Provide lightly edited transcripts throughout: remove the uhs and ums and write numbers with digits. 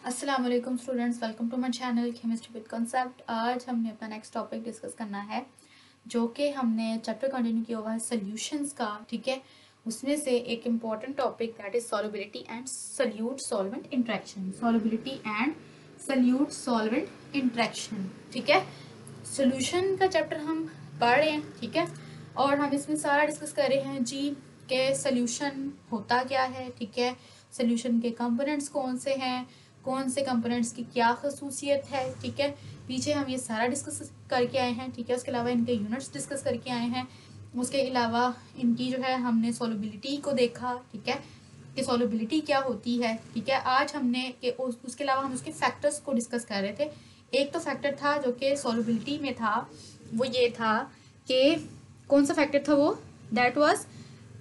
अस्सलाम वालेकुम students, welcome to my channel chemistry with concept. आज हमने अपना नेक्स्ट टॉपिक डिस्कस करना है जो कि हमने चैप्टर कंटिन्यू किया हुआ है सॉल्यूशंस का। ठीक है, उसमें से एक important topic that is solubility and solute solvent interaction. Solubility and solute solvent interaction. ठीक है, सॉल्यूशन का चैप्टर हम पढ़ रहे हैं। ठीक है, और हम इसमें सारा डिस्कस कर रहे हैं जी के सॉल्यूशन होता क्या है। ठीक है, सॉल्यूशन के कंपोनेंट्स कौन से हैं, कौन से कंपोनेंट्स की क्या खसूसियत है। ठीक है, पीछे हम ये सारा डिस्कस करके आए हैं। ठीक है, उसके अलावा इनके यूनिट्स डिस्कस करके आए हैं। उसके अलावा इनकी जो है हमने सॉल्युबिलिटी को देखा। ठीक है, कि सॉल्युबिलिटी क्या होती है। ठीक है, आज हमने कि उसके अलावा हम उसके फैक्टर्स को डिस्कस कर रहे थे। एक तो फैक्टर था जो कि सॉल्युबिलिटी में था, वो ये था कि कौन सा फैक्टर था वो, दैट वाज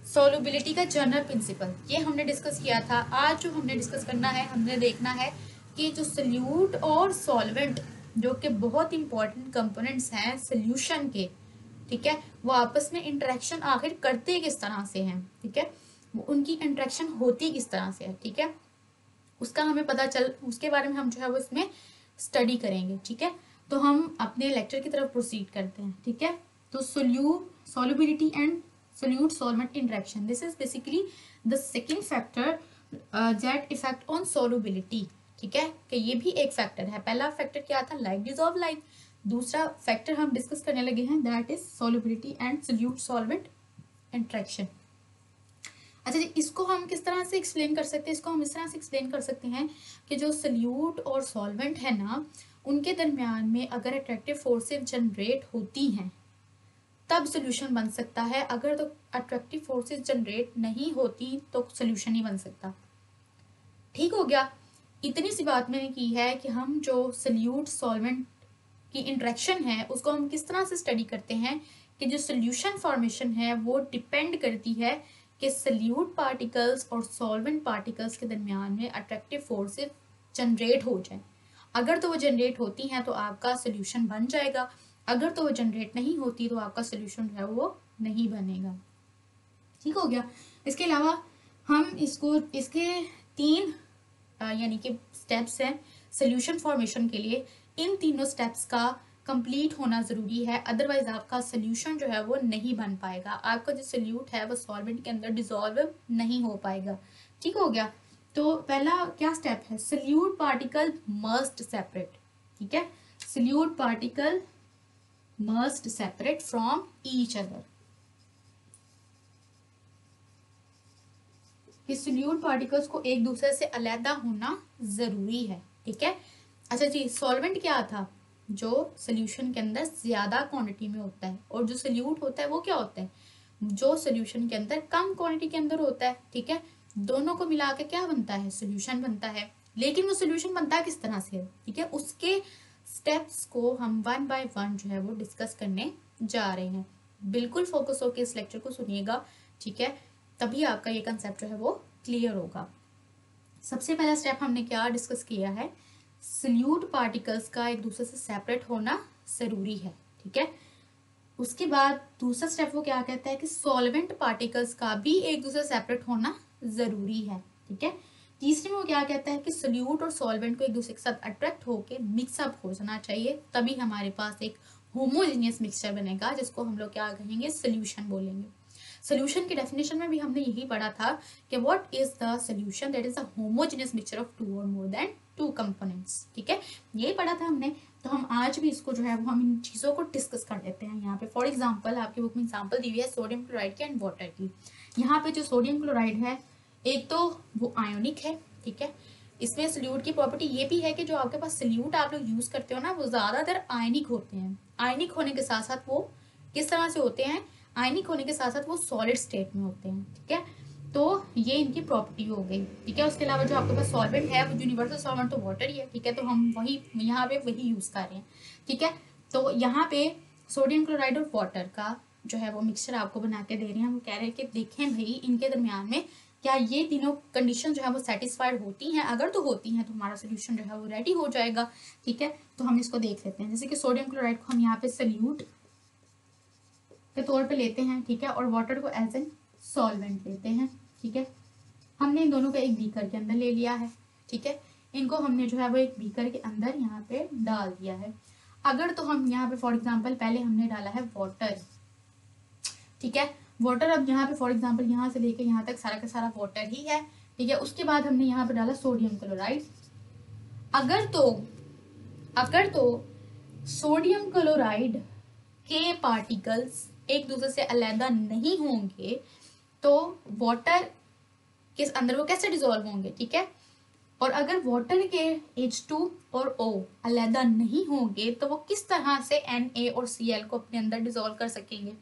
सॉल्युबिलिटी का जनरल प्रिंसिपल। ये हमने डिस्कस किया था। आज जो हमने डिस्कस करना है, हमने देखना है कि जो सल्यूट और सॉल्वेंट जो कि बहुत इंपॉर्टेंट कंपोनेंट्स हैं सल्यूशन के, ठीक है, वो आपस में इंटरेक्शन आखिर करते किस तरह से हैं। ठीक है, वो उनकी इंटरेक्शन होती किस तरह से है। ठीक है, उसका हमें पता चल, उसके बारे में हम जो है वो इसमें स्टडी करेंगे। ठीक है, तो हम अपने लेक्चर की तरफ प्रोसीड करते हैं। ठीक है, तो solubility and solute solvent interaction, this is basically the second factor that effect on solubility। ठीक है, कि ये भी एक फैक्टर है। पहला फैक्टर क्या था, लाइक डिजॉल्व लाइक। दूसरा फैक्टर हम डिस्कस करने लगे हैं, that is solubility and solute solvent interaction। अच्छा जी, इसको हम किस तरह से एक्सप्लेन कर सकते हैं, इसको हम इस तरह से एक्सप्लेन कर सकते हैं कि जो सल्यूट और सॉल्वेंट है ना, उनके दरमियान में अगर अट्रैक्टिव फोर्सेस जनरेट होती हैं तब सोल्यूशन बन सकता है। अगर तो अट्रैक्टिव फोर्सेस जनरेट नहीं होती तो सोल्यूशन ही बन सकता। ठीक हो गया, इतनी सी बात मैंने की है कि हम जो सल्यूट सॉल्वेंट की इंटरेक्शन है उसको हम किस तरह से स्टडी करते हैं कि जो सोल्यूशन फॉर्मेशन है वो डिपेंड करती है कि सल्यूट पार्टिकल्स और सॉल्वेंट पार्टिकल्स के दरमियान में अट्रैक्टिव फोर्सेस जनरेट हो जाए। अगर तो वो जनरेट होती हैं तो आपका सोल्यूशन बन जाएगा, अगर तो वो जनरेट नहीं होती तो आपका सोल्यूशन जो है वो नहीं बनेगा। ठीक हो गया, इसके अलावा हम इसको इसके तीन यानी कि स्टेप्स हैं सोल्यूशन फॉर्मेशन के लिए। इन तीनों स्टेप्स का कंप्लीट होना ज़रूरी है, अदरवाइज आपका सोल्यूशन जो है वो नहीं बन पाएगा। आपका जो सोल्यूट है वो सॉल्वेंट के अंदर डिजॉल्व नहीं हो पाएगा। ठीक हो गया, तो पहला क्या स्टेप है, सोल्यूट पार्टिकल मस्ट सेपरेट। ठीक है, solute particle must separate from each other. Solute particles को एक दूसरे से अलग होना जरूरी है। ठीक है, अच्छा जी, सॉल्वेंट क्या था, जो सोल्यूशन के अंदर ज्यादा क्वांटिटी में होता है, और जो सोल्यूट होता है वो क्या होता है, जो सोल्यूशन के अंदर कम क्वांटिटी के अंदर होता है। ठीक है, दोनों को मिला के क्या बनता है, सोल्यूशन बनता है। लेकिन वो सोल्यूशन बनता है किस तरह से है, ठीक है, उसके स्टेप्स को हम वन बाय वन जो है वो डिस्कस करने जा रहे हैं। बिल्कुल फोकस होकर इस लेक्चर को सुनिएगा। ठीक है, तभी आपका ये कंसेप्ट जो है वो क्लियर होगा। सबसे पहला स्टेप हमने क्या डिस्कस किया है, सोल्यूट पार्टिकल्स का एक दूसरे से सेपरेट होना जरूरी है। ठीक है, उसके बाद दूसरा स्टेप वो क्या कहता है कि सॉल्वेंट पार्टिकल्स का भी एक दूसरे से सेपरेट होना जरूरी है। ठीक है, तीसरे में वो क्या कहता है कि सोल्यूट और सॉल्वेंट को एक दूसरे के साथ अट्रैक्ट होकर मिक्सअप हो जाना चाहिए, तभी हमारे पास एक होमोजेनियस मिक्सचर बनेगा, जिसको हम लोग क्या कहेंगे, सोल्यूशन बोलेंगे। सोल्यूशन की डेफिनेशन में भी हमने यही पढ़ा था कि what is the solution, that is a homogeneous mixture of two और मोर देन टू कंपोनेंट्स। ठीक है, ये पढ़ा था हमने। तो हम आज भी इसको जो है वो हम इन चीज़ों को डिस्कस कर लेते हैं। यहाँ पे फॉर एग्जांपल आपकी बुक में एग्जांपल दी हुई है सोडियम क्लोराइड की एंड वाटर की। यहाँ पे जो सोडियम क्लोराइड है, एक तो वो आयोनिक है। ठीक है, इसमें सोल्यूट की प्रॉपर्टी ये भी है कि जो आपके पास सोल्यूट आप लोग यूज करते हो ना, वो ज्यादातर आयनिक होते हैं। आयनिक होने के साथ साथ वो किस तरह से होते हैं, आयनिक होने के साथ साथ वो सॉलिड स्टेट में होते हैं। ठीक है, तो ये इनकी प्रॉपर्टी हो गई। ठीक है, उसके अलावा जो आपके पास सॉल्वेंट है वो यूनिवर्सल सॉल्वेंट तो वाटर ही है। ठीक है, तो हम वही यहाँ पे वही यूज कर रहे हैं। ठीक है, तो यहाँ पे सोडियम क्लोराइड और वाटर का जो है वो मिक्सचर आपको बना के दे रहे हैं। हम कह रहे हैं कि देखें भाई इनके दरमियान में क्या ये तीनों कंडीशन जो है वो सेटिस्फाइड होती हैं। अगर तो होती हैं तो हमारा सोल्यूशन जो है वो रेडी हो जाएगा। ठीक है, तो हम इसको देख लेते हैं। जैसे कि सोडियम क्लोराइड को हम यहाँ पे सोल्यूट के तौर पे लेते हैं। ठीक है, और वाटर को एज एन सॉल्वेंट लेते हैं। ठीक है, हमने इन दोनों को एक बीकर के अंदर ले लिया है। ठीक है, इनको हमने जो है वो एक बीकर के अंदर यहाँ पे डाल दिया है। अगर तो हम यहाँ पे फॉर एग्जांपल पहले हमने डाला है वाटर, ठीक है, वाटर, अब यहाँ पे फॉर एग्जांपल यहाँ से लेके यहाँ तक सारा का सारा वाटर ही है, ठीक है। उसके बाद हमने यहाँ पे डाला सोडियम क्लोराइड। अगर तो सोडियम क्लोराइड के पार्टिकल्स एक दूसरे से अलग नहीं होंगे तो वाटर के अंदर वो कैसे डिसॉल्व होंगे, ठीक है। और अगर वाटर के H2 और O अलग नहीं होंगे तो वो किस तरह से Na और Cl को अपने अंदर डिसॉल्व कर सकेंगे,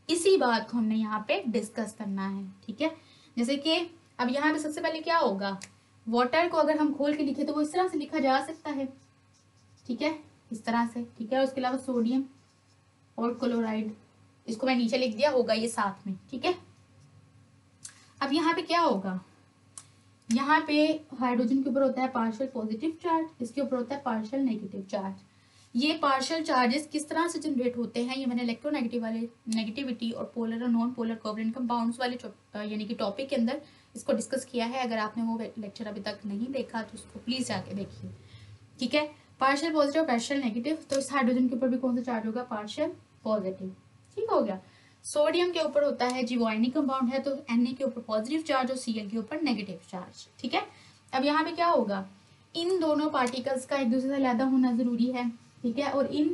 इसी बात को हमने यहाँ पे डिस्कस करना है, ठीक है। जैसे कि अब यहाँ पे सबसे पहले क्या होगा, वाटर को अगर हम खोल के लिखे तो वो इस तरह से लिखा जा सकता है, ठीक है, इस तरह से, ठीक है। उसके अलावा सोडियम और क्लोराइड, इसको मैं नीचे लिख दिया, होगा ये साथ में, ठीक है। अब यहाँ पे क्या होगा, यहाँ पे हाइड्रोजन के ऊपर होता है पार्शियल पॉजिटिव चार्ज, इसके ऊपर होता है पार्शियल नेगेटिव चार्ज। ये पार्शियल चार्जेस किस तरह से जनरेट होते हैं, ये मैंने इलेक्ट्रोनेगेटिव वाले नेगेटिविटी और पोलर और नॉन पोलर कोवलेंट कंपाउंड्स वाले यानी कि टॉपिक के अंदर इसको डिस्कस किया है। अगर आपने वो लेक्चर अभी तक नहीं देखा तो उसको प्लीज जाके देखिए, ठीक है। पार्शियल पॉजिटिव और पार्शियल नेगेटिव, तो इस हाइड्रोजन के ऊपर भी कौन सा चार्ज होगा, पार्शियल पॉजिटिव, ठीक हो गया। सोडियम के ऊपर होता है जी वो आयनिक कंपाउंड है, तो Na के ऊपर पॉजिटिव चार्ज और Cl के ऊपर नेगेटिव चार्ज, ठीक है। अब यहाँ पे क्या होगा, इन दोनों पार्टिकल्स का एक दूसरे से अलग होना जरूरी है, ठीक है, और इन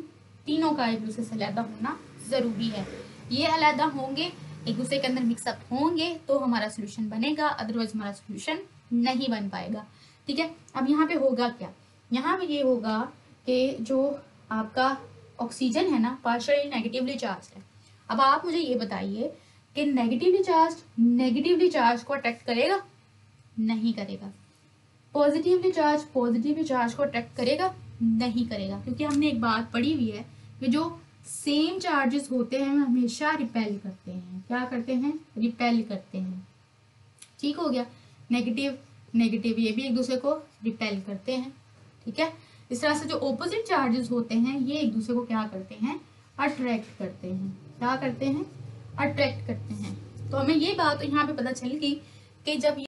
तीनों का एक दूसरे से अलग होना जरूरी है। ये अलग होंगे, एक दूसरे के अंदर मिक्सअप होंगे तो हमारा सोल्यूशन बनेगा, अदरवाइज हमारा सोल्यूशन नहीं बन पाएगा, ठीक है। अब यहाँ पे होगा क्या, यहाँ पे ये होगा कि जो आपका ऑक्सीजन है ना पार्शियली नेगेटिवली चार्ज है। अब आप मुझे ये बताइए कि नेगेटिवली चार्ज को अट्रैक्ट करेगा, नहीं करेगा। पॉजिटिवली चार्ज को अट्रैक्ट करेगा, नहीं करेगा, क्योंकि हमने एक बात पढ़ी हुई है कि जो सेम चार्जेस होते हैं हमेशा रिपेल करते हैं, क्या करते हैं, रिपेल करते हैं, ठीक हो गया। नेगेटिव ये भी एक दूसरे को रिपेल करते हैं, ठीक है। इस तरह से जो ऑपोजिट चार्जेस होते हैं ये एक दूसरे को क्या करते हैं, अट्रैक्ट करते हैं, क्या करते हैं, अट्रैक्ट करते हैं। तो हमें ये बात यहाँ पे पता चल गई कि जब